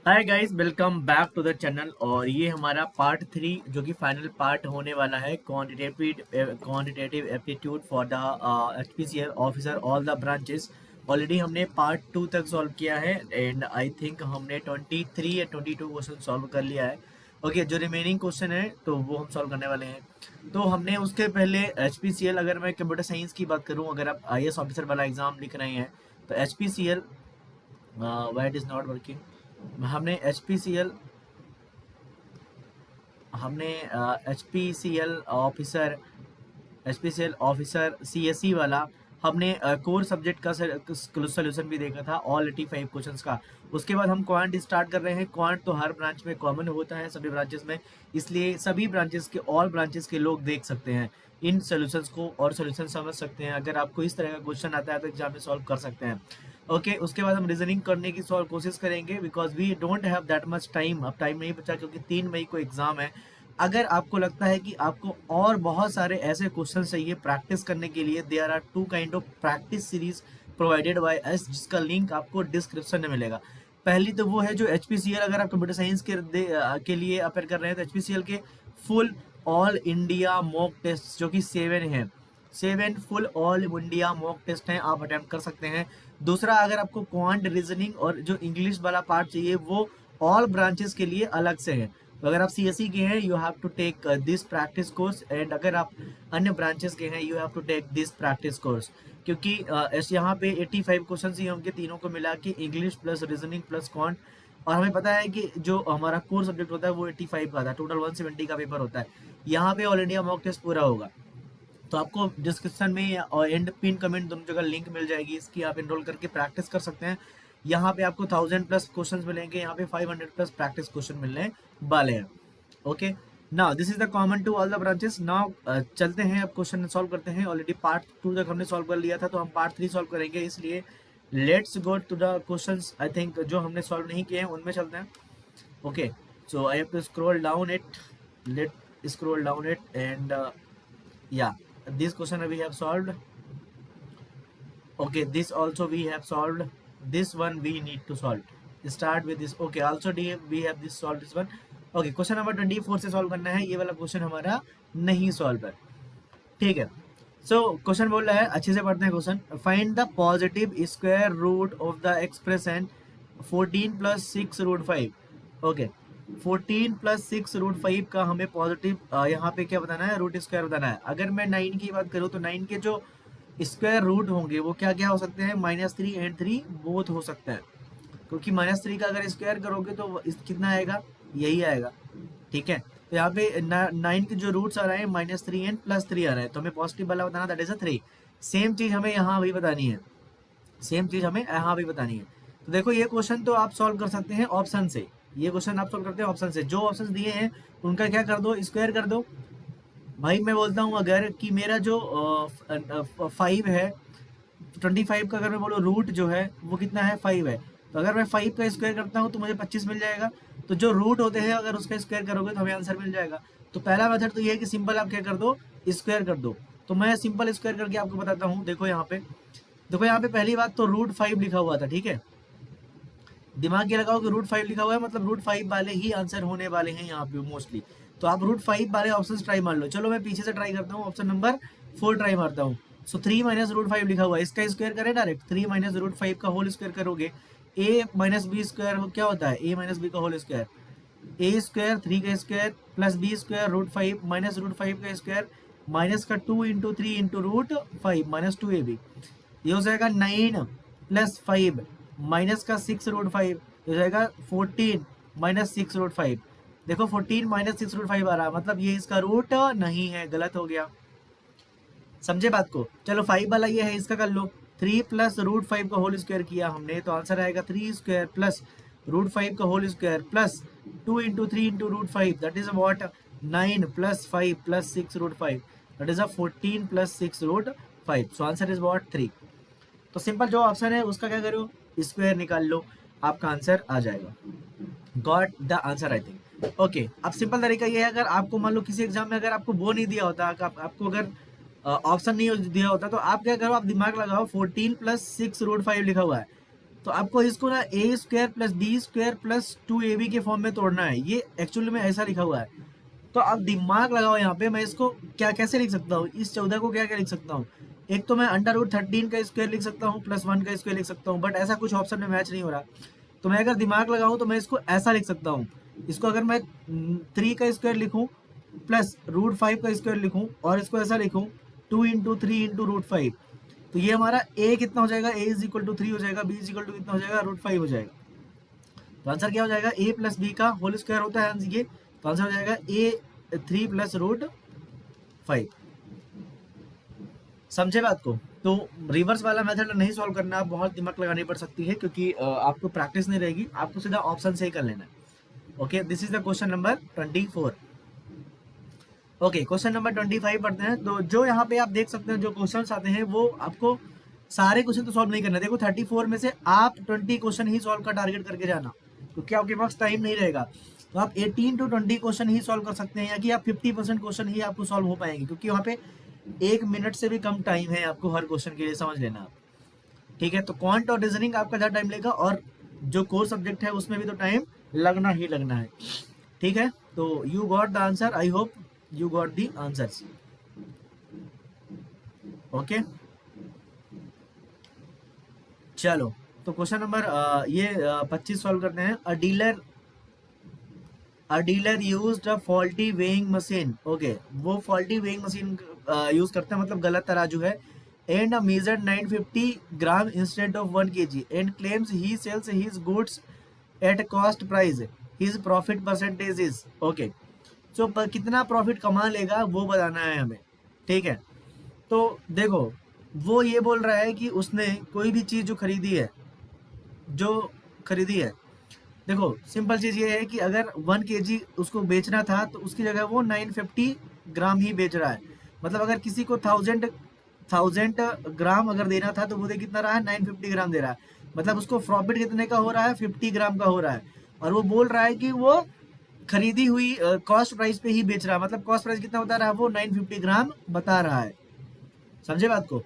Hi guys, welcome back to the channel. और ये हमारा पार्ट 3 जो कि फाइनल पार्ट होने वाला है, quantitative aptitude for the HPCL officer all the branches. Already हमने पार्ट 2 तक सॉल्व किया है एंड आई थिंक हमने 23 या 22 क्वेश्चन सॉल्व कर लिया है। ओके, जो रिमेनिंग क्वेश्चन है तो वो हम सॉल्व करने वाले हैं। तो हमने उसके पहले एचपीसीएल, अगर मैं कंप्यूटर साइंस की बात करूं, अगर आप आईएएस ऑफिसर वाला एग्जाम लिख रहे हैं तो HPCL why it is not working. हमने एच पी सी एल हमने H P C L officer C S C वाला हमने कोर सब्जेक्ट का सोल्यूशन भी देखा था, ऑल 85 क्वेश्चंस का। उसके बाद हम क्वांट स्टार्ट कर रहे हैं। क्वांट तो हर ब्रांच में कॉमन होता है, सभी ब्रांचेस में, इसलिए सभी ब्रांचेस के, ऑल ब्रांचेस के लोग देख सकते हैं इन सोल्यूशंस को और सोल्यूशन समझ सकते हैं। अगर आपको इस तरह का क्वेश्चन आता है तो एग्जाम में सॉल्व कर सकते हैं। ओके, उसके बाद हम रीजनिंग करने की कोशिश करेंगे because we don't have that much time. अब टाइम नहीं बचा क्योंकि 3 मई को एग्जाम है। अगर आपको लगता है कि आपको और बहुत सारे ऐसे क्वेश्चन चाहिए प्रैक्टिस करने के लिए, there are 2 kind of practice series provided by us, जिसका लिंक आपको डिस्क्रिप्शन में मिलेगा। पहली तो वो है जो एचपीसीएल, अगर आप कंप्यूटर साइंस के लिए अपेयर कर रहे हैं तो एचपीसीएल के full all India mock test जो कि 7 full all India mock test हैं, आप अटेम्प्ट कर सकते हैं। दूसरा, अगर आपको क्वांट रीजनिंग और जो इंग्लिश वाला पार्ट चाहिए वो ऑल ब्रांचेस के लिए अलग से है। तो अगर आप सीएसई के हैं you have to take this practice course, and अगर आप अन्य ब्रांचेस के हैं you have to take this practice course. क्योंकि यहाँ पे 85 क्वेश्चन ही होंगे तीनों को मिला के, English plus reasoning plus quant. और हमें पता है कि जो हमारा कोर सब्जेक्ट होता है वो 85 का था, टोटल 170 का पेपर होता है। यहाँ पे ऑल इंडिया मॉक टेस्ट पूरा होगा। तो आपको डिस्क्रिप्शन में और एंड पिन कमेंट दोनों जगह लिंक मिल जाएगी, इसकी आप एनरोल करके प्रैक्टिस कर सकते हैं। यहाँ पे आपको 1000+ क्वेश्चंस मिलेंगे, यहाँ पे 500+ प्रैक्टिस क्वेश्चन मिलने वाले हैं। Okay, now this is the common to all the branches. Now चलते हैं, अब क्वेश्चन सॉल्व करते हैं। ऑलरेडी पार्ट 2 तक हमने सॉल्व कर लिया था, तो हम पार्ट 3 सॉल्व करेंगे, इसलिए let's go to the questions. I think जो हमने सॉल्व नहीं किए हैं उनमें चलते हैं। Okay, so I have to scroll down it, let scroll down it and yeah, this question we have solved. Okay, this also we have solved. This one we need to solve. Start with this. Okay, also we have this solved this one. Okay, question number 24 से solve करना है। ये वाला question हमारा नहीं solve है, ठीक है। सो क्वेश्चन बोल रहा है, अच्छे से पढ़ते हैं question. Find the positive square root of the expression 14 + 6√5। Okay, 14 + 6√5 का हमें पॉजिटिव यहाँ पे क्या बताना है, रूट स्क्वायर बताना है। अगर मैं 9 की बात करूँ तो 9 के जो स्क्वायर रूट होंगे वो क्या क्या हो सकते हैं, -3 एंड 3 बोथ हो सकता है। क्योंकि -3 का अगर स्क्वायर करोगे तो कितना आएगा, यही आएगा, ठीक है। तो यहाँ पे 9 के जो रूट्स आ रहे हैं -3 एंड +3 आ रहे हैं, तो हमें पॉजिटिव वाला बताना, दैट इज 3। सेम चीज हमें यहाँ भी बतानी है, तो देखो ये क्वेश्चन तो आप सॉल्व कर सकते हैं ऑप्शन से। ये क्वेश्चन आप सॉल्व करते हैं ऑप्शन से, जो ऑप्शन दिए हैं उनका क्या कर दो, स्क्वायर कर दो। भाई मैं बोलता हूँ अगर कि मेरा जो 5 है, 25 का अगर मैं बोलूँ रूट जो है वो कितना है, 5 है। तो अगर मैं 5 का स्क्वायर करता हूँ तो मुझे 25 मिल जाएगा। तो जो रूट होते हैं अगर उसका स्क्वायर करोगे तो हमें आंसर मिल जाएगा। तो पहला मेथड तो ये है कि सिंपल आप क्या कर दो, स्क्वायर कर दो। तो मैं सिंपल स्क्वायर करके आपको बताता हूँ। देखो यहाँ पे, पहली बात तो √5 लिखा हुआ था, ठीक है। दिमाग ये लगाओ कि √5 लिखा हुआ है मतलब √5 वाले ही आंसर होने वाले हैं यहाँ पे मोस्टली। तो आप √5 वाले ऑप्शन ट्राई मार लो। चलो मैं पीछे से ट्राई करता हूँ, ऑप्शन नंबर 4 ट्राई मारता हूँ। सो 3 - √5 लिखा हुआ है, इसका स्क्वायर करें डायरेक्ट। 3 - √5 का होल स्क्वायर करोगे, a - b स्क्वायर क्या होता है, a - b का होल स्क्वायर, a स्क्वायर 3 का स्क्वायर प्लस b स्क्वायर √5 -√5 का स्क्वायर माइनस का 2 × 3 × √5 -2ab। ये हो जाएगा 9 + 5 माइनस का 6√5, हो जाएगा 14 - 6√5। देखो 14 - 6√5 आ रहा, मतलब ये इसका रूट नहीं है, गलत हो गया। समझे बात को। चलो 5 वाला ये है, इसका कर लो। 3 + √5 का होल स्क्वायर किया हमने तो आंसर आएगा 3 स्क्वायर प्लस √5 का whole square plus 2 × 3 × √5, that is what, 9 + 5 + 6√5, that is 14 + 6√5। So answer is what, 3। तो सिंपल जो ऑप्शन है उसका क्या करो, स्क्वायर निकाल लो, आपका आंसर आ जाएगा। Got the answer I think. Okay, अब सिंपल तरीका ये है, अगर आपको मान लो किसी एग्जाम में अगर आपको वो नहीं दिया होता, आपको अगर ऑप्शन नहीं दिया होता तो आप क्या करो, आप दिमाग लगाओ। 14 + 6√5 लिखा हुआ है, तो आपको इसको ना A square plus B square plus 2ab के फॉर्म में तोड़ना है। ये एक्चुअली में ऐसा लिखा हुआ है, तो आप दिमाग लगाओ यहाँ पे। मैं इसको क्या कैसे लिख सकता हूँ, इस 14 को क्या क्या लिख सकता हूँ? एक तो मैं अंडर रूट 13 का स्क्वायर लिख सकता हूँ प्लस 1 का स्क्वायर लिख सकता हूँ, बट ऐसा कुछ ऑप्शन में मैच नहीं हो रहा। तो मैं अगर दिमाग लगाऊँ तो मैं इसको ऐसा लिख सकता हूँ। इसको अगर मैं 3 का स्क्वायर लिखूँ प्लस √5 का स्क्वायर लिखूँ और इसको ऐसा लिखूँ 2 इंटू 3 इंटू √5, तो ये हमारा a कितना हो जाएगा, a इज इक्वल टू 3 हो जाएगा, b इज इक्वल टू कितना हो जाएगा, √5 हो जाएगा। तो आंसर क्या हो जाएगा, a प्लस बी का होल स्क्वायर होता है ये, तो आंसर हो जाएगा a3 प्लस √5। समझे बात को? तो रिवर्स वाला मेथड नहीं सॉल्व करना, आप बहुत दिमाग लगानी पड़ सकती है, क्योंकि आपको प्रैक्टिस नहीं रहेगी, आपको सीधा ऑप्शन से ही कर लेना है। Okay, this is the question number 24। Okay, question number 25 पढ़ते हैं। तो जो यहाँ पे आप देख सकते हैं जो क्वेश्चन आते हैं वो आपको सारे क्वेश्चन तो सॉल्व नहीं करना है। देखो 34 में से आप 20 क्वेश्चन ही सॉल्व का टारगेट करके जाना, क्योंकि आपके पास टाइम नहीं रहेगा। तो आप 18 to 20 क्वेश्चन ही सॉल्व कर सकते हैं, या कि आप 50% क्वेश्चन ही आपको सॉल्व हो पाएंगे, क्योंकि वहाँ पे 1 मिनट से भी कम टाइम है आपको हर क्वेश्चन के लिए, समझ लेना आप। ठीक है, तो क्वांट और रीजनिंग आपका ज़्यादा टाइम लेगा, और जो कोर सब्जेक्ट है उसमें भी तो टाइम लगना ही लगना है। ठीक है, तो you got the answer, I hope you got the answers. Okay, चलो तो क्वेश्चन नंबर 25 सॉल्व करते हैं। A dealer used a faulty weighing machine. Okay, वो फॉल्टी वेइंग मशीन यूज करते हैं, मतलब गलत तराजू है। And measured 950 gram instead of 1 kg and claims he sells his goods at cost price, his profit percentage is. Okay, so कितना profit कमा लेगा वो बताना है हमें। ठीक है, तो देखो वो ये बोल रहा है कि उसने कोई भी चीज़ जो खरीदी है, देखो सिंपल चीज़ ये है कि अगर 1 kg उसको बेचना था तो उसकी जगह वो 950 ग्राम ही बेच रहा है। मतलब अगर किसी को 1000 ग्राम अगर देना था तो वो दे कितना रहा है, 950 ग्राम दे रहा है। मतलब उसको प्रॉफिट कितने का हो रहा है, 50 ग्राम का हो रहा है। और वो बोल रहा है कि वो खरीदी हुई कॉस्ट प्राइस पे ही बेच रहा है, मतलब कॉस्ट प्राइस कितना बता रहा है, वो 950 ग्राम बता रहा है। समझे बात को?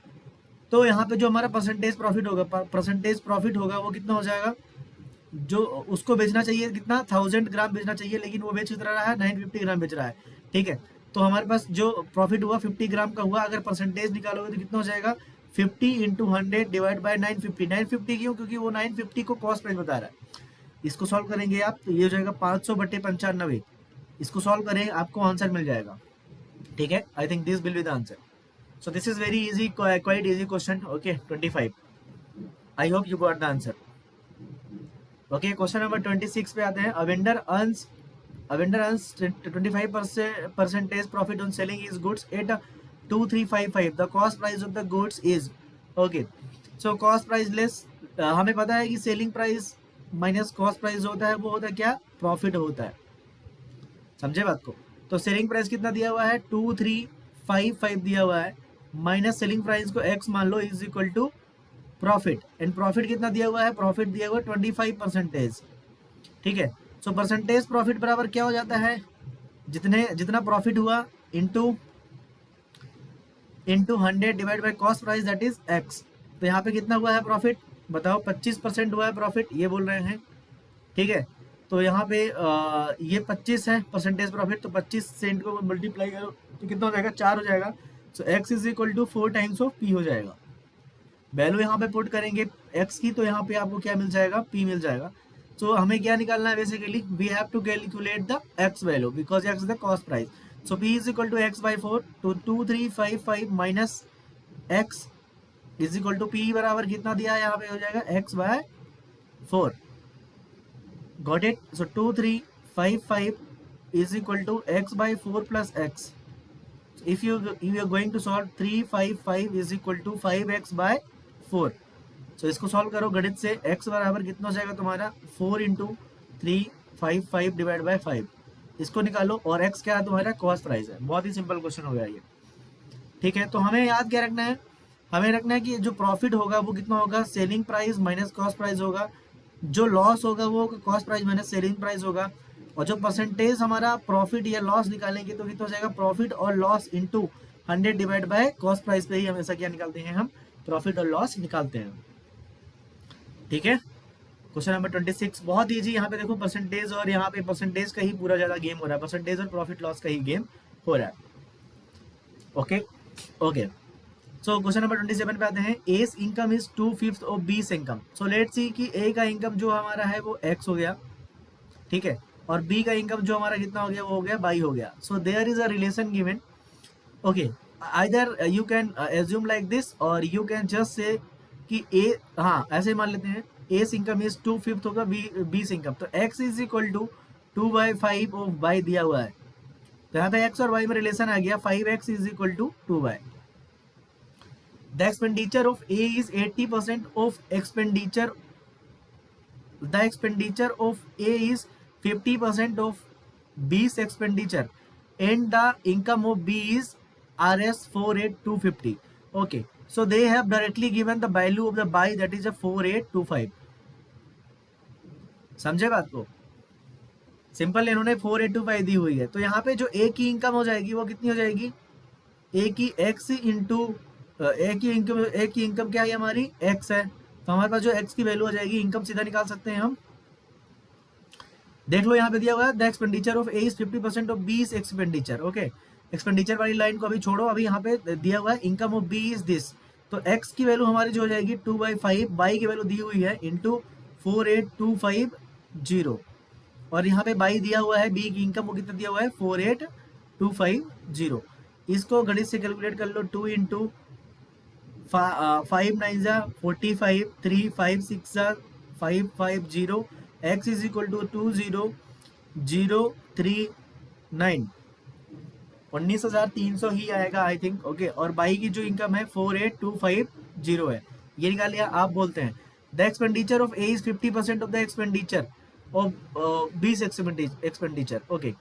तो यहाँ पे जो हमारा परसेंटेज प्रॉफिट होगा वो कितना हो जाएगा, जो उसको बेचना चाहिए कितना, 1000 ग्राम बेचना चाहिए, लेकिन वो बेच कितना रहा है, 950 ग्राम बेच रहा है। ठीक है, तो हमारे पास जो प्रॉफिट हुआ 50 ग्राम का हुआ। अगर परसेंटेज निकालोगे तो कितना हो जाएगा, 50 इंटू 100 डिवाइड बाई 950। 950 क्यों, क्योंकि वो 950 को कॉस्ट प्राइस बता रहा है। इसको सॉल्व करेंगे आप तो ये हो जाएगा 500/95। इसको सॉल्व करें आपको आंसर मिल जाएगा। ठीक है, I think this will be the answer. So this is very easy, quite easy question. Okay, 25, I hope you got the answer. Okay, question number 26 पे आते हैं। A vendor earns 25% profit on selling his goods eight 2355। The cost price of the goods is. Okay, so cost price less, हमें पता है कि selling price minus cost price होता है, वो होता है क्या, प्रॉफिट होता है। समझे बात को? तो सेलिंग प्राइस कितना दिया हुआ है, 2355 दिया हुआ है, माइनस सेलिंग प्राइस को x मान लो is equal to profit. And profit कितना दिया हुआ है, प्रॉफिट दिया हुआ है 25%। ठीक है, सो परसेंटेज प्रॉफिट बराबर क्या हो जाता है, जितना प्रॉफिट हुआ into 100 divide by cost price, that is x। तो यहाँ पे कितना हुआ है प्रॉफिट, बताओ, 25% हुआ है प्रॉफिट, ये बोल रहे हैं। ठीक है, तो यहाँ पे ये 25 है परसेंटेज प्रॉफिट, तो 25 सेंट को मल्टीप्लाई करो तो कितना हो जाएगा, 4 हो जाएगा। So x is equal to 4 times of p हो जाएगा। वैल्यू यहाँ पे पुट करेंगे x की, तो यहाँ पे आपको क्या मिल जाएगा, p मिल जाएगा। सो हमें क्या निकालना है, basically we have to calculate the x value because x is the cost price. So p is equal to x by 4, तो 2355 minus x is equal to p बराबर कितना दिया है, यहाँ पे हो जाएगा x bye 4। Got it? So 2355 is equal to x by 4 plus x. So if you are going to solve 355 is equal to 5x by 4. So इसको solve करो गणित से, x बराबर कितना हो जाएगा तुम्हारा, 4 इंटू 355 डिवाइड बाई 5। इसको निकालो, और x क्या है तुम्हारा, कॉस्ट प्राइस है। बहुत ही सिंपल क्वेश्चन हो गया ये। ठीक है, तो हमें याद क्या रखना है, हमें रखना है कि जो प्रॉफिट होगा वो कितना होगा, selling price minus cost price होगा। जो लॉस होगा वो cost price minus selling price होगा। और जो परसेंटेज हमारा प्रॉफिट या लॉस निकालेंगे तो कितना हो जाएगा, प्रॉफिट और loss into 100 divide by cost price पे ही हमेशा क्या निकालते हैं, हम प्रॉफिट और लॉस निकालते हैं। ठीक है, क्वेश्चन नंबर 26 बहुत ईजी। यहाँ पे देखो परसेंटेज, और यहाँ पे परसेंटेज का ही पूरा ज़्यादा गेम हो रहा है, परसेंटेज और प्रॉफिट लॉस का ही गेम हो रहा है। Okay okay, so question number 27 पे आते हैं। एस इनकम इज 2/5 ऑफ बीस इनकम। सो लेट्स सी कि ए का इनकम जो हमारा है वो एक्स हो गया, ठीक है, और बी का इनकम जो हमारा कितना हो गया, वो हो गया बाई हो गया। So there is a relation given. Okay, either you can assume like this और यू कैन जस्ट से कि ए, हाँ ऐसे मान लेते हैं, एस इनकम इज 2/5 होगा बीस इनकम, तो x is equal to 2/5 of by दिया हुआ है, तो यहाँ पे एक्स और वाई में रिलेशन आ गया, 5x is equal to 2y। The expenditure of A is 80% of expenditure, the expenditure of A is 50% of B's expenditure, and the income of B is RS 48250। Okay, so they have directly given the value of the buy, that is a 4825। समझे बात को? Simple, इन्होंने 4825 दी हुई है, तो यहाँ पे जो ए की इनकम हो जाएगी वो कितनी हो जाएगी, ए की एक्स इंटू ए की इनकम क्या है हमारी, एक्स है, तो हमारे पास जो एक्स की वैल्यू हो जाएगी, इनकम सीधा निकाल सकते हैं हम। देख लो यहाँ पे दिया हुआ है the expenditure of A is 50% of B's expenditure. Okay, expenditure वाली लाइन को अभी छोड़ो, अभी यहाँ पे दिया हुआ है income of B is this, तो एक्स की वैल्यू हमारी जो हो जाएगी 2/5, बाई की वैल्यू दी हुई है इंटू 48250, और यहाँ पे बाई दिया हुआ है, बी की इनकम वो कितना दिया हुआ है 48250। इसको गणित से कैलकुलेट कर लो, 2 इंटू 5 9 जा 45, 3 5 6 जा 550, x इज इक्वल टू 20039, 19,300 ही आएगा आई थिंक। ओके, और बाई की जो इनकम है 48250 है, ये निकाल लिया। आप बोलते हैं the expenditure of A is 50% of the expenditure of B's expenditure. Okay,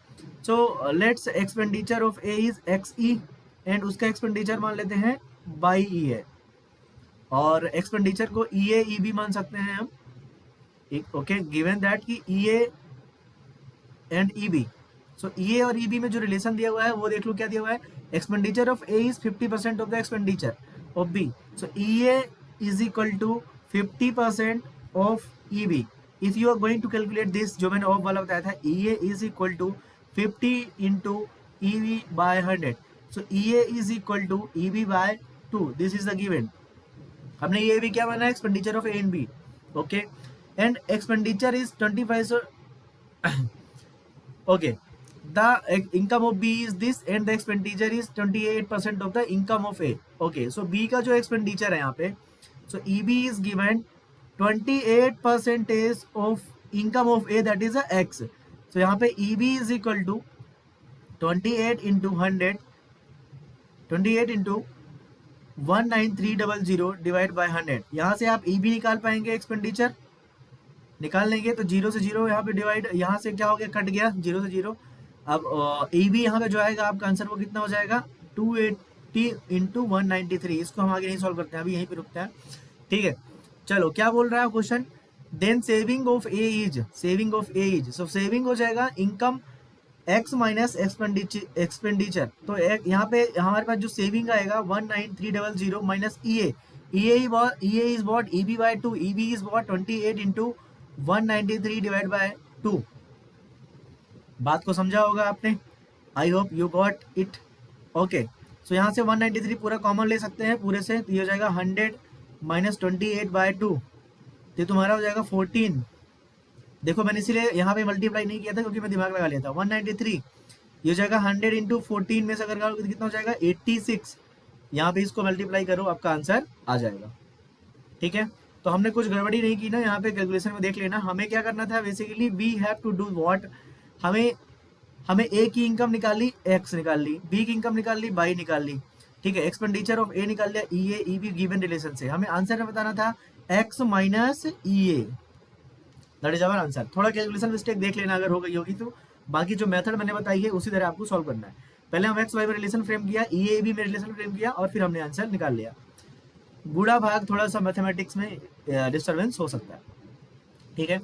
so let's expenditure of A is X E, and उसका एक्सपेंडिचर मान लेते हैं बाई ई है, और एक्सपेंडिचर को ई ए ई बी मान सकते हैं हम। ओके, गिवन दैट कि ई A and E B, so E ए और ई बी में जो रिलेशन दिया हुआ है वो देख लो क्या दिया हुआ है, expenditure of A is 50% of the expenditure of B, so E A is equal to 50% of E B. If you are going to calculate this, जो मैंने ऑफ वाला बताया था, E A is equal to 50 into E B by 100, so E A is equal to E B by 2, this is the given. हमने ये भी क्या माना है, expenditure of A and B. Okay, and expenditure is 25, okay, the income of B is this and the expenditure is 28% of the income of A। okay, so B का जो expenditure है यहाँ पे, so EB is given 28% of income of A, that is a X। so यहाँ पे EB is equal to 28 into 100, 28 into 19300 divide by 100। यहाँ से आप EB निकाल पाएंगे, एक्सपेंडिचर निकाल लेंगे, तो जीरो से जीरो यहाँ पे डिवाइड, यहाँ से क्या हो गया, कट गया जीरो से जीरो। अब ई बी यहाँ पे जो आएगा आपका आंसर वो कितना हो जाएगा, 280 इंटू 193। इसको हम आगे नहीं सॉल्व करते हैं, अभी यहीं पे रुकते हैं, ठीक है। चलो क्या बोल रहा है question, then saving of A is, saving of A is, so saving हो जाएगा इनकम एक्स माइनस एक्सपेंडिचर, तो यहाँ पे हमारे पास जो सेविंग आएगा 19300 minus E A, E A is what, E B by 2, E B is what 28 into 193 divide by 2। बात को समझा होगा आपने, I hope you got it. Okay, so यहाँ से 193 पूरा कॉमन ले सकते हैं पूरे से, तो ये हो जाएगा 100 माइनस 28 बाय 2, तो तुम्हारा हो जाएगा 14। देखो मैंने इसीलिए यहाँ पे मल्टीप्लाई नहीं किया था क्योंकि मैं दिमाग लगा लिया था। 193 ये हो जाएगा 100 इंटू 14 में से अगर करोगे तो कितना हो जाएगा 86। यहाँ पे इसको मल्टीप्लाई करो, आपका आंसर आ जाएगा, ठीक है। तो हमने कुछ गड़बड़ी नहीं की ना, यहाँ पे कैलकुलेशन में देख लेना। हमें क्या करना था basically, we have to do what, हमें ए की इनकम निकाली, एक्स निकाल ली, बी की इनकम निकाल ली, बाई निकाल ली, ठीक है। एक्सपेंडिचर ऑफ ए निकाल लिया, E A E B given relation से। हमें आंसर में बताना था x minus E A, that is our answer. थोड़ा कैलकुलेशन मिस्टेक देख लेना अगर हो गई होगी तो, बाकी जो मेथड मैंने बताई है उसी तरह आपको सॉल्व करना है। पहले हम एक्स वाई में रिलेशन फ्रेम किया, ई ए बी में रिलेशन फ्रेम किया, और फिर हमने आंसर निकाल लिया। बूढ़ा भाग थोड़ा सा मैथमेटिक्स में डिस्टर्बेंस हो सकता है, ठीक है।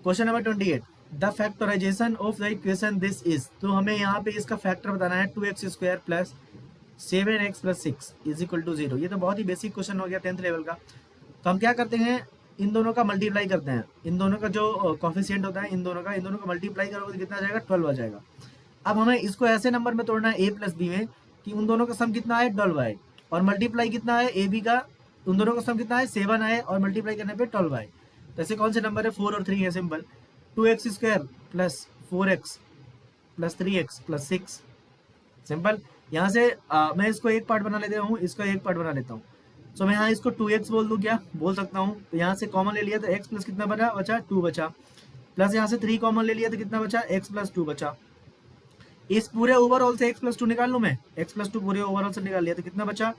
Question number 28, the factorisation of the equation this is, तो हमें यहाँ पे इसका फैक्टर बताना है 2x² plus 7x plus 6 is equal to 0। ये तो बहुत ही बेसिक क्वेश्चन हो गया 10th लेवल का। तो हम क्या करते हैं, इन दोनों का मल्टीप्लाई करते हैं, इन दोनों का जो कॉफिशिएंट होता है इन दोनों का मल्टीप्लाई करोगे तो कितना आ जाएगा, 12 आ जाएगा। अब हमें इसको ऐसे नंबर में तोड़ना है ए प्लस बी में कि उन दोनों का सम कितना है, 12 आए, और मल्टीप्लाई कितना है ए बी का, उन दोनों का सम कितना है, 7 आए, और मल्टीप्लाई करने पे 12 आए। तो ऐसे कौन से नंबर है, 4 और 3 है, simple. 2x square plus 4x plus 3x plus 6, simple. यहाँ से मैं इसको एक पार्ट बना लेता हूँ, इसको एक पार्ट बना लेता हूँ। सो मैं यहाँ इसको 2x बोल दूँ, क्या बोल सकता हूँ, तो यहाँ से कॉमन ले लिया तो x प्लस कितना बचा 2 बचा, प्लस यहाँ से 3 कॉमन ले लिया तो कितना बचा, x प्लस 2 बचा। इस पूरे ओवरऑल से x प्लस 2 निकाल लूँ मैं, x प्लस 2 पूरे ओवरऑल से निकाल लिया तो कितना बचा,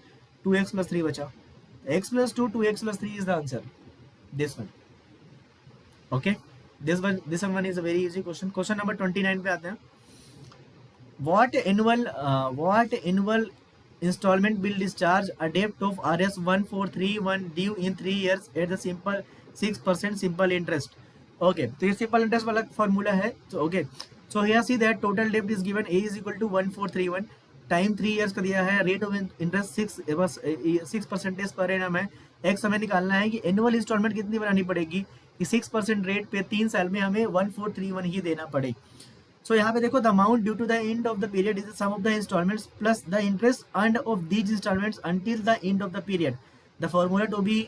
2x प्लस 3 बचा। x plus 2 2x plus 3 is the answer, this one. Okay, this one is a very easy question. Question number 29 पे आते हैं। What annual installment bill discharge a debt of Rs 1431 due in 3 years at the simple 6% simple interest? Okay, तो ये simple interest वाला formula है। So okay, so here see that total debt is given, A is equal to 1431, time 3 years का दिया है, rate of interest 6% per annum है। X हमें निकालना है कि एनुअल इंस्टॉलमेंट कितनी बनानी पड़ेगी कि 6% रेट पे 3 साल में हमें 1431 ही देना पड़े। सो यहाँ पे देखो, the amount due to the end of the period is the sum of the instalments plus the interest earned of these instalments until the end of the period. The formula to be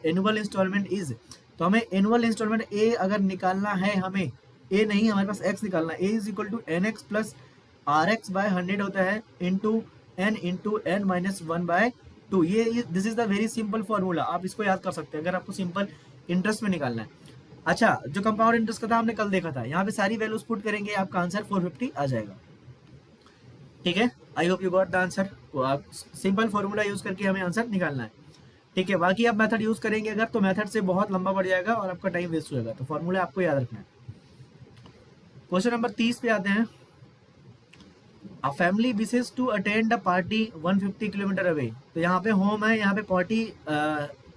annual instalment is, तो हमें annual instalment ए अगर निकालना है, हमें ए नहीं हमारे पास X निकालना है। A is equal to N X plus R X by 100 होता है इंटू एन माइनस 1/2। ये this is the very simple formula, आप इसको याद कर सकते हैं अगर आपको सिंपल इंटरेस्ट में निकालना है। अच्छा, जो कंपाउंड इंटरेस्ट का था हमने कल देखा था, यहाँ पे सारी वैल्यूज पुट करेंगे, आपका आंसर 450 आ जाएगा। ठीक है, आई hope you got the answer. तो आप सिंपल फॉर्मूला यूज करके हमें आंसर निकालना है। ठीक है, बाकी आप मेथड यूज करेंगे अगर, तो मेथड से बहुत लंबा बढ़ जाएगा और आपका टाइम वेस्ट हो जाएगा, तो फॉर्मूला आपको याद रखना है। क्वेश्चन नंबर 30 पे आते हैं। A family wishes to attend the party 150 kilometre away. तो यहाँ पे होम है, यहाँ पे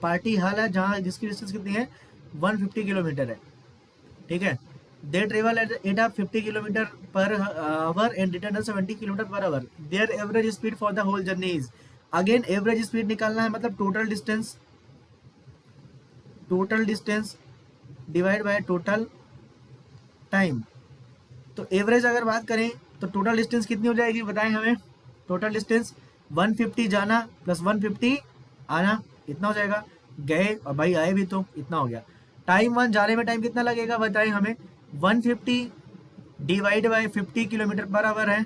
पार्टी हॉल है, जहाँ जिसकी डिस्टेंस कितनी है, 150 किलोमीटर है। ठीक है, they travel at 50 kilometre per hour and return 70 kilometre per hour. Their average speed for the whole journey is, again average speed निकालना है, मतलब total distance divide by total time. तो एवरेज अगर बात करें तो टोटल डिस्टेंस कितनी हो जाएगी, बताएं हमें। टोटल डिस्टेंस 150 जाना प्लस 150 आना, इतना हो जाएगा। गए और भाई आए भी तो इतना हो गया। टाइम 1 जाने में टाइम कितना लगेगा, बताएं हमें। 150 divide bye 50 kilometre per our है,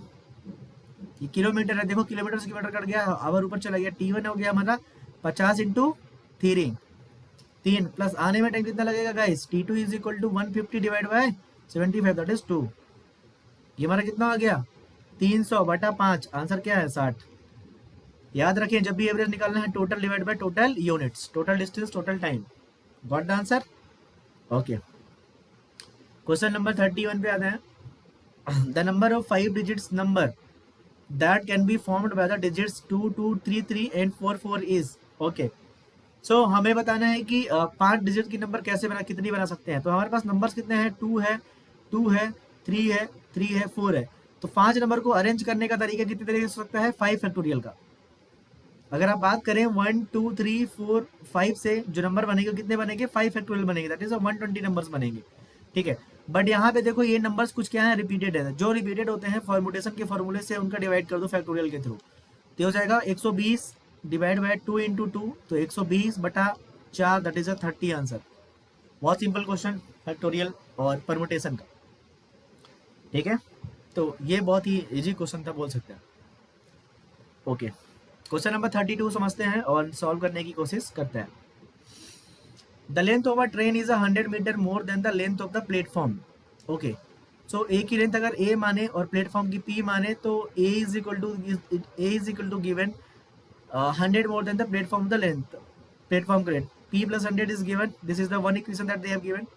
ये किलोमीटर है, देखो किलोमीटर से किलोमीटर कट गया, आवर ऊपर चला गया, T1 हो गया हमारा 50 इंटू 3 प्लस आने में टाइम कितना लगेगा guys, T2 is equal to 150 divide by 75 that is 2। ये हमारा कितना आ गया, 300/5, आंसर क्या है 60। याद रखें, जब भी एवरेज निकालना है total divide by total units, total distance total time. Got the answer, okay. Question number 31 पे आते हैं। The number of 5 digits number that can be formed by the digits 2 2 3 3 and 4 4 is, okay. So हमें बताना है कि 5 digit की number कितनी बना सकते हैं। तो हमारे पास नंबर्स कितने हैं, 2 है 3 है 4 है। तो 5 नंबर को अरेंज करने का तरीका कितने तरीके से हो सकता है, 5 फैक्टोरियल का। अगर आप बात करें 1 2 3 4 5 से जो नंबर बनेंगे कितने बनेंगे, 5 फैक्टोरियल बनेंगे, दैट इज 120 नंबर्स बनेंगे। ठीक है, बट यहाँ पे देखो ये नंबर्स कुछ क्या है, रिपीटेड है। जो रिपीटेड होते हैं फॉर्मुलेशन के फॉर्मूले से उनका डिवाइड कर दो फैक्टोरियल के थ्रू, तो हो जाएगा 120 डिवाइड बाय 2 इंटू 2, तो 120/4 दैट इज 30 आंसर। बहुत सिंपल क्वेश्चन फैक्टोरियल और परमुटेशन का। ठीक है, तो ये बहुत ही इजी क्वेश्चन था बोल सकते हैं। ओके, क्वेश्चन नंबर 32 समझते हैं और सॉल्व करने की कोशिश करते हैं। The length of a train is 100 metre more than the length of the platform. Okay, so A की लेंथ अगर ए माने और प्लेटफॉर्म की पी माने, तो A is equal to given 100 more than the platform the length, platform grade, p plus 100 is given. This is the one equation that they have given.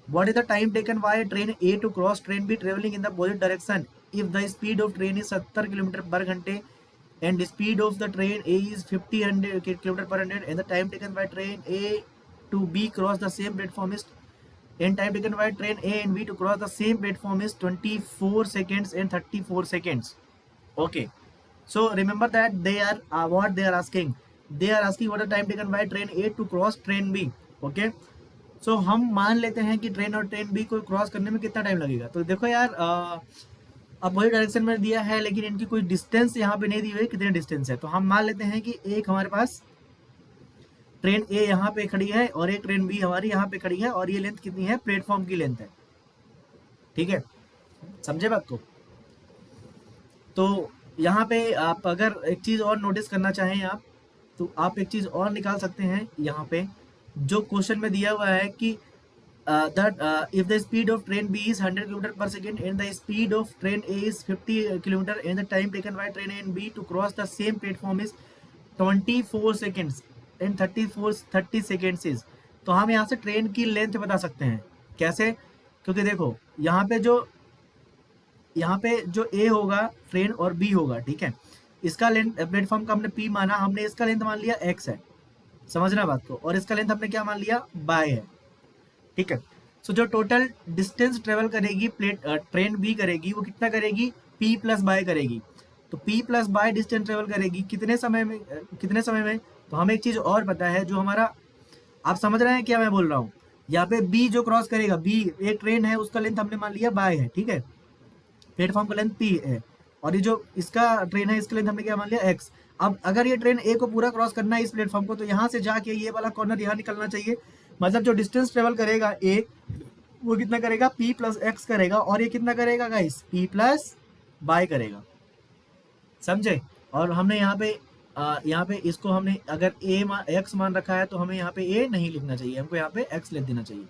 What is the time taken by train A to cross train B traveling in the opposite direction if the speed of train is 70 km per घंटे and the speed of the train A is 50 km per hour and the time taken by train A to B cross the same platform is, and time taken by train A and B to cross the same platform is 24 seconds and 34 seconds. Okay, so remember that they are what they are asking. They are asking what the time taken by train A to cross train B. Okay, so हम मान लेते हैं कि train और train B को cross करने में कितना टाइम लगेगा। तो देखो यार, अब वही डायरेक्शन में दिया है लेकिन इनकी कोई डिस्टेंस यहाँ पे नहीं दी हुई, कितने डिस्टेंस है। तो हम मान लेते हैं कि एक हमारे पास ट्रेन ए यहाँ पे खड़ी है और एक ट्रेन बी हमारी यहाँ पे खड़ी है, और ये लेंथ कितनी है, प्लेटफॉर्म की लेंथ है। ठीक है, समझे बात को। तो यहाँ पे आप अगर एक चीज़ और नोटिस करना चाहें आप, तो आप एक चीज़ और निकाल सकते हैं। यहाँ पे जो क्वेश्चन में दिया हुआ है कि that if the speed of train B is 100 km per second and the speed of train A is 50 km and the time taken by train A and B to cross the same platform is 24 seconds and 30 seconds is, तो हम यहाँ से train की length बता सकते हैं। कैसे? क्योंकि देखो यहाँ पे जो ए होगा ट्रेन और बी होगा, ठीक है, इसका लेंथ प्लेटफॉर्म का हमने पी माना, हमने इसका लेंथ मान लिया एक्स है, समझना बात को, और इसका लेंथ हमने क्या मान लिया, बाय है। ठीक है, सो जो टोटल डिस्टेंस ट्रेवल करेगी ट्रेन बी करेगी वो कितना करेगी, पी प्लस बाय करेगी। तो P plus by distance travel करेगी कितने समय में। तो हमें एक चीज और पता है जो हमारा, आप समझ रहे हैं क्या मैं बोल रहा हूँ। यहाँ पे बी जो क्रॉस करेगा, बी एक ट्रेन है उसका लेंथ हमने मान लिया बाय है, ठीक है, प्लेटफॉर्म का लेंथ पी है, और ये जो इसका ट्रेन है इसका लेंथ हमने क्या मान लिया एक्स। अब अगर ये ट्रेन ए को पूरा क्रॉस करना है इस प्लेटफॉर्म को, तो यहाँ से जाके ये वाला कॉर्नर यहाँ निकलना चाहिए। मतलब जो डिस्टेंस ट्रेवल करेगा ए, वो कितना करेगा, पी प्लस एक्स करेगा, और ये कितना करेगा गाइस, पी प्लस बाय करेगा, समझे। और हमने यहाँ पे इसको हमने अगर एक्स मान रखा है तो हमें यहाँ पे ए नहीं लिखना चाहिए, हमको यहाँ पे एक्स लिख देना चाहिए।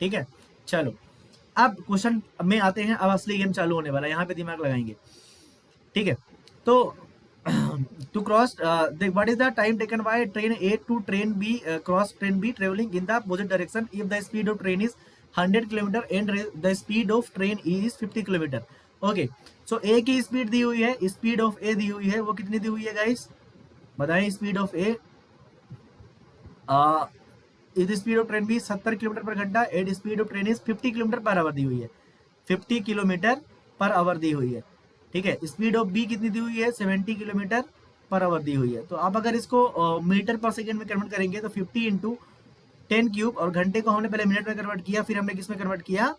ठीक है, चलो अब क्वेश्चन में आते हैं। अब असली गेम चालू होने वाला है, यहाँ पे दिमाग लगाएंगे। ठीक है, तो to cross what is the time taken by train A to train B cross train B traveling in the opposite direction if the speed of train is 100 km and the speed of train E is 50 km। Okay, so A की speed दी हुई है, speed of A दी हुई है, वो कितनी दी हुई है guys, बताएं। Speed of A is speed of train B 70 kilometre per घंटा and speed of train is 50 kilometre per hour दी हुई है, 50 किलोमीटर पर आवर दी हुई है। ठीक है, स्पीड ऑफ बी कितनी दी हुई है, 70 किलोमीटर पर आवर दी हुई है। तो आप अगर इसको मीटर पर सेकेंड में कन्वर्ट करेंगे तो 50 इंटू 10 क्यूब, और घंटे को हमने पहले मिनट में कन्वर्ट किया, फिर हमने किस में कन्वर्ट किया,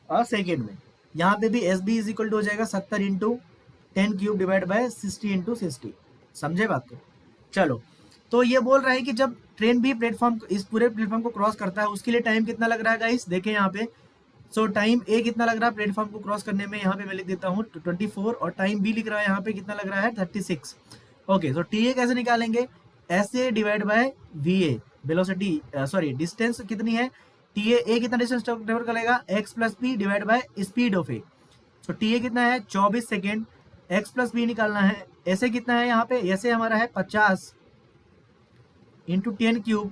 सेकेंड में। यहाँ पे भी S B is equal to हो जाएगा 70 into 10 cube divide by 60 into 60, समझे बात को। चलो, तो ये बोल रहा है कि जब ट्रेन भी प्लेटफॉर्म, इस पूरे प्लेटफॉर्म को क्रॉस करता है उसके लिए टाइम कितना लग रहा है गाइस, देखें यहाँ पे। सो टाइम ए कितना लग रहा है प्लेटफॉर्म को क्रॉस करने में, यहाँ पे मैं लिख देता हूँ 24, और टाइम बी लिख रहा है यहाँ पे कितना लग रहा है, 36। ओके, तो टी ए कैसे निकालेंगे, S A divide by V A, velocity sorry distance कितनी है, टी ए कितना डिस्टेंस ट्रेवल करेगा, x plus P divide by speed of A. So T A कितना है 24 सेकेंड, एक्स प्लस बी निकालना है, ऐसे कितना है यहाँ पे, ऐसे हमारा है 50 into 10 cube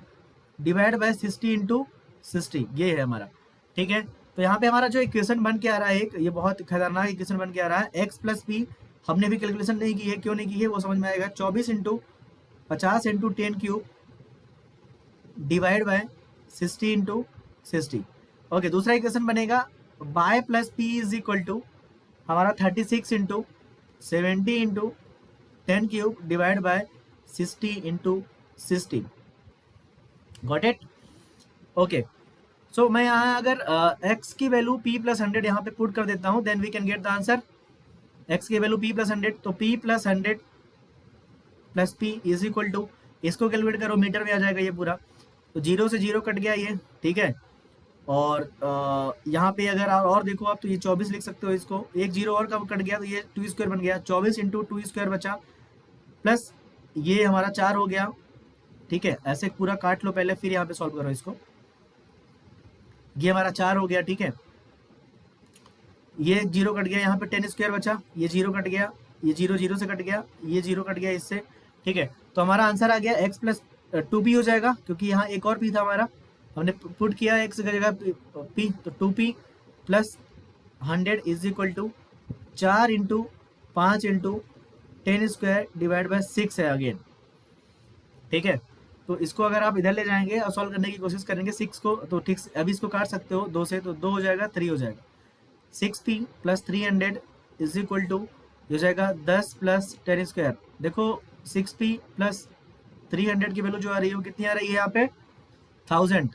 divide by 60 into 60, ये है हमारा। ठीक है, तो यहाँ पे हमारा जो इक्वेशन बन के आ रहा है एक, ये बहुत खतरनाक इक्वेशन बन के आ रहा है, एक्स प्लस पी हमने भी कैलकुलेशन नहीं की है, क्यों नहीं की है वो समझ में आएगा, 24 into 50 into 10 cube divide by 60 into 60। Okay, दूसरा इक्वेशन बनेगा by plus P is equal to हमारा 36 into 70 into 10 cube divide by 60 into 60। Got it. Okay, so मैं यहाँ अगर x की वैल्यू p प्लस 100 यहाँ पे पुट कर देता हूँ, then we can get the answer. x की वैल्यू p प्लस 100, तो p plus 100 plus p is equal to, इसको कैलकुलेट करो मीटर में आ जाएगा ये पूरा, तो 0 से 0 कट गया ये, ठीक है। और यहाँ पे अगर और देखो आप तो ये 24 लिख सकते हो, इसको एक 0 और कम कट गया तो ये 2 स्क्वायर बन गया, 24 इंटू 2 स्क्वायर बचा, प्लस ये हमारा 4 हो गया। ठीक है, ऐसे पूरा काट लो पहले, फिर यहाँ पे सॉल्व करो इसको, ये हमारा 4 हो गया। ठीक है, ये 0 कट गया, यहाँ पे 10 स्क्वायर बचा, ये 0 कट गया, ये 0 0 से कट गया, ये 0 कट गया इससे। ठीक है, तो हमारा आंसर आ गया x प्लस 2p हो जाएगा, क्योंकि यहाँ एक और p था हमारा, हमने पुट किया x की जगह p, तो 2p plus 100 is equal to 4 into 5 into 10 square divide by 6 है अगेन। ठीक है, तो इसको अगर आप इधर ले जाएंगे और सॉल्व करने की कोशिश करेंगे 6 को, तो ठीक अभी इसको काट सकते हो 2 से, तो 2 हो जाएगा, 3 हो जाएगा, 6p plus 300 is equal to हो जाएगा 10 प्लस 10 स्क्वायर। देखो 6p प्लस 300 की वैल्यू जो आ रही है वो कितनी आ रही है यहाँ पे, 1000,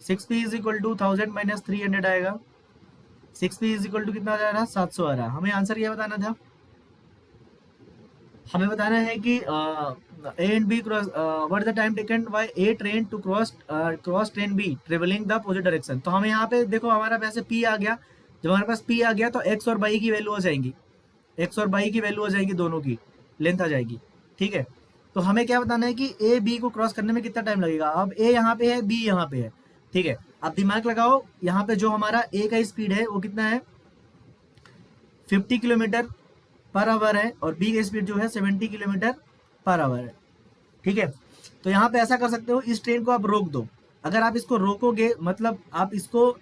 6p is equal to 1000 minus 300 आएगा, 6p इज इक्वल टू कितना आ रहा है, 700 आ रहा है। हमें आंसर ये बताना था, हमें बताना है कि A and B cross, what the time taken by a train to cross train B travelling the opposite direction. तो हमें यहाँ पे देखो हमारा वैसे पी आ गया, जब हमारे पास पी आ गया तो एक्स और बाई की वैल्यू हो जाएंगी, एक्स और बाई की वैल्यू हो जाएगी, दोनों की लेंथ आ जाएगी, ठीक है। तो हमें क्या बताना है कि ए बी को क्रॉस करने में कितना टाइम लगेगा। अब ए यहाँ पे है, बी यहाँ पे है, ठीक है। अब दिमाग लगाओ, यहाँ पे जो हमारा ए का स्पीड है वो कितना है, 50 किलोमीटर पर आवर है, और बी का स्पीड जो है 70 किलोमीटर पर आवर है, ठीक है। तो यहाँ पे ऐसा कर सकते हो, इस ट्रेन को आप रोक दो। अगर आप इसको रोकोगे मतलब आप इसको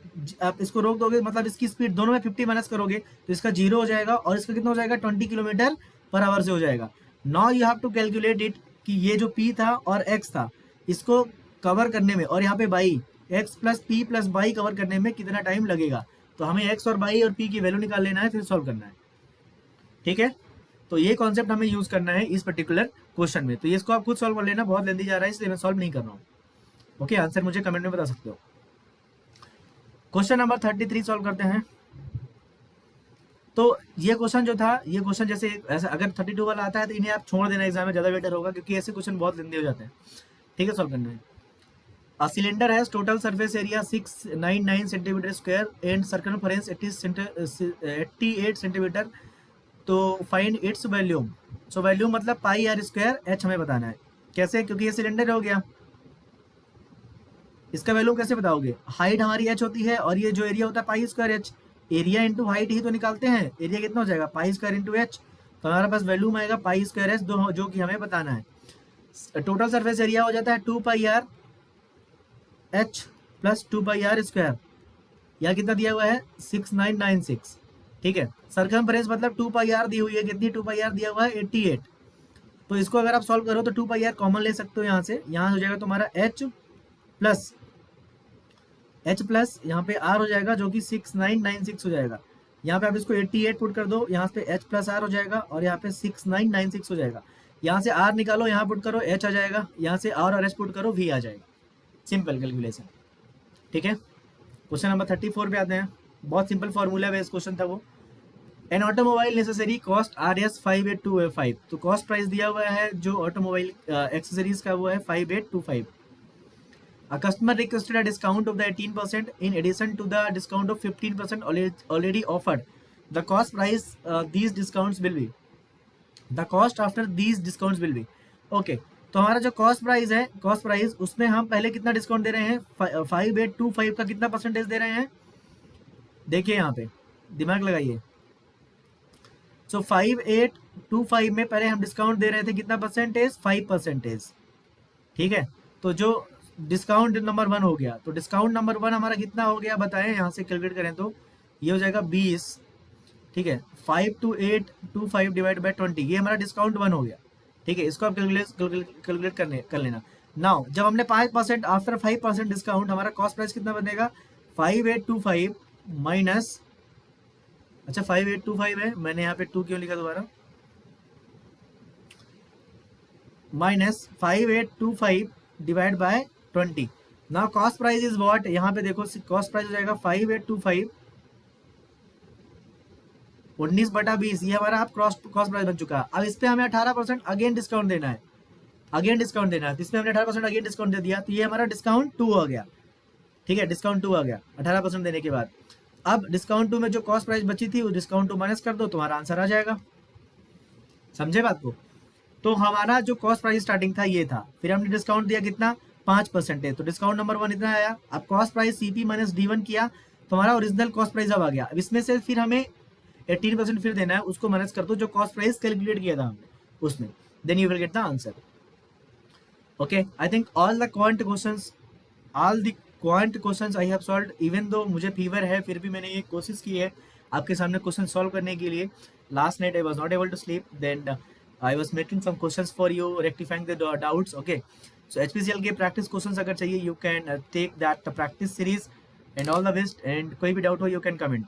रोक दोगे, मतलब इसकी स्पीड दोनों में 50 माइनस करोगे तो इसका 0 हो जाएगा, और इसका कितना हो जाएगा, 20 किलोमीटर पर आवर से हो जाएगा। Now you have to calculate it कि ये जो पी था और एक्स था, इसको कवर करने में, और यहाँ पे by x plus P plus by cover करने में कितना टाइम लगेगा। तो हमें एक्स और बाई और पी की वैल्यू निकाल लेना है, फिर सॉल्व करना है, ठीक है। तो ये कॉन्सेप्ट हमें यूज करना है इस पर्टिकुलर क्वेश्चन में। तो ये इसको आप खुद सॉल्व कर लेना, बहुत लेंदी जा रहा है इसलिए मैं सॉल्व नहीं कर रहा हूँ। ओके, आंसर मुझे कमेंट में बता सकते हो। क्वेश्चन नंबर 33 सॉल्व करते हैं। तो ये क्वेश्चन जो था, ये क्वेश्चन जैसे ऐसा अगर 32 वाला आता है तो इन्हें आप छोड़ देना एग्जाम में, ज्यादा बेटर होगा, क्योंकि ऐसे क्वेश्चन बहुत लेंदी हो जाते हैं, ठीक है। सॉल्व करना है। A cylinder has total surface area 699 centimeter square and circumference 88 centimeter। तो find its volume. So volume मतलब पाई आर स्क्वायर एच हमें बताना है। कैसे, क्योंकि ये सिलेंडर हो गया, इसका वैल्यूम कैसे बताओगे। हाइट हमारी एच होती है, और ये जो एरिया होता है pi square H, area into height ही तो निकालते हैं। एरिया कितना हो जाएगा, पाई स्क्वायर इंटू एच। तो हमारे पास वैल्यूम आएगा पाई स्क्वायर एच, जो कि हमें बताना है। टोटल सरफेस एरिया हो जाता है 2 pi R H plus 2 pi R square, या कितना दिया हुआ है 6996, ठीक है। सरकमफ्रेंस मतलब 2 पाई आर दी हुई है, कितनी 2 पाई आर दिया हुआ है 88। तो इसको अगर आप सॉल्व करो तो 2 पाई आर कॉमन ले सकते हो यहाँ से, यहाँ हो जाएगा तुम्हारा एच प्लस यहाँ पे आर हो जाएगा जो कि 6996 हो जाएगा। यहाँ पे आप इसको 88 पुट कर दो, यहाँ पे एच प्लस आर हो जाएगा, और यहाँ पे 6996 हो जाएगा। यहाँ से आर निकालो, यहाँ पुट करो एच आ जाएगा, यहाँ से आर और एच पुट करो वी आ जाएगा। सिंपल कैलकुलेशन, ठीक है। क्वेश्चन नंबर 34 पे आते हैं। बहुत सिंपल फॉर्मूला बेस्ड क्वेश्चन था वो। An automobile necessary cost RS 5825। तो कॉस्ट प्राइस दिया हुआ है जो ऑटोमोबाइल एक्सेसरीज का वो है 5825। A customer requested a discount of the 18% in addition to the discount of 15% already offered. The cost price these discounts will be. The cost after these discounts will be. Okay, तो हमारा जो cost price है, cost price उसमें हम पहले कितना discount दे रहे हैं, 5825 का कितना परसेंटेज दे रहे हैं, देखिए यहाँ पे दिमाग लगाइए। सो 5825 में पहले हम डिस्काउंट दे रहे थे कितना परसेंटेज, 5%, ठीक है। तो जो डिस्काउंट नंबर 1 हो गया, तो डिस्काउंट नंबर 1 हमारा कितना हो गया बताएं, यहाँ से कैलकुलेट करें तो ये हो जाएगा 20, ठीक है। 52825 डिवाइड बाई 20, ये हमारा डिस्काउंट 1 हो गया, ठीक है। इसको आप कैलकुलेट कर लेना। नाउ जब हमने 5% आफ्टर 5% डिस्काउंट, हमारा कॉस्ट प्राइस कितना बनेगा 5825 माइनस, अच्छा 5825 है, मैंने यहाँ पे 2 क्यों लिखा दोबारा, minus 5825 divide by 20। Now cost price is what, यहाँ पे देखो कॉस्ट प्राइस हो जाएगा 5825 19/20, ये हमारा आप कॉस्ट प्राइस बन चुका है। अब इस पे हमें 18% अगेन डिस्काउंट देना है, अगेन डिस्काउंट देना है। तो इसमें हमने 18% अगेन डिस्काउंट दे दिया, तो ये हमारा डिस्काउंट 2 हो गया, ठीक है। डिस्काउंट 2 आ गया 18% देने के बाद। अब डिस्काउंट 2 में जो कॉस्ट प्राइस बची थी वो डिस्काउंट 2 माइनस कर दो, तुम्हारा आंसर आ जाएगा। समझे बात को। तो हमारा जो कॉस्ट प्राइस स्टार्टिंग था ये था, फिर हमने डिस्काउंट दिया कितना 5%, तो डिस्काउंट नंबर 1 इतना आया। अब cost price CP minus D1 किया, तो हमारा ओरिजिनल कॉस्ट प्राइस अब आ गया। अब इसमें से फिर हमें 18% फिर देना है, उसको माइनस कर दो जो कॉस्ट प्राइस कैलकुलेट किया था हमने उसमें, then you will get the answer. Okay, I think all the quant questions I have solved. Even though मुझे फीवर है फिर भी मैंने ये कोशिश की है आपके सामने क्वेश्चन सॉल्व करने के लिए। Last night I was not able to sleep, then I was making some questions for you, rectifying the doubts. Okay, so HPCL के practice questions अगर चाहिए you can take that practice series, and all the best, and कोई भी doubt हो you can comment.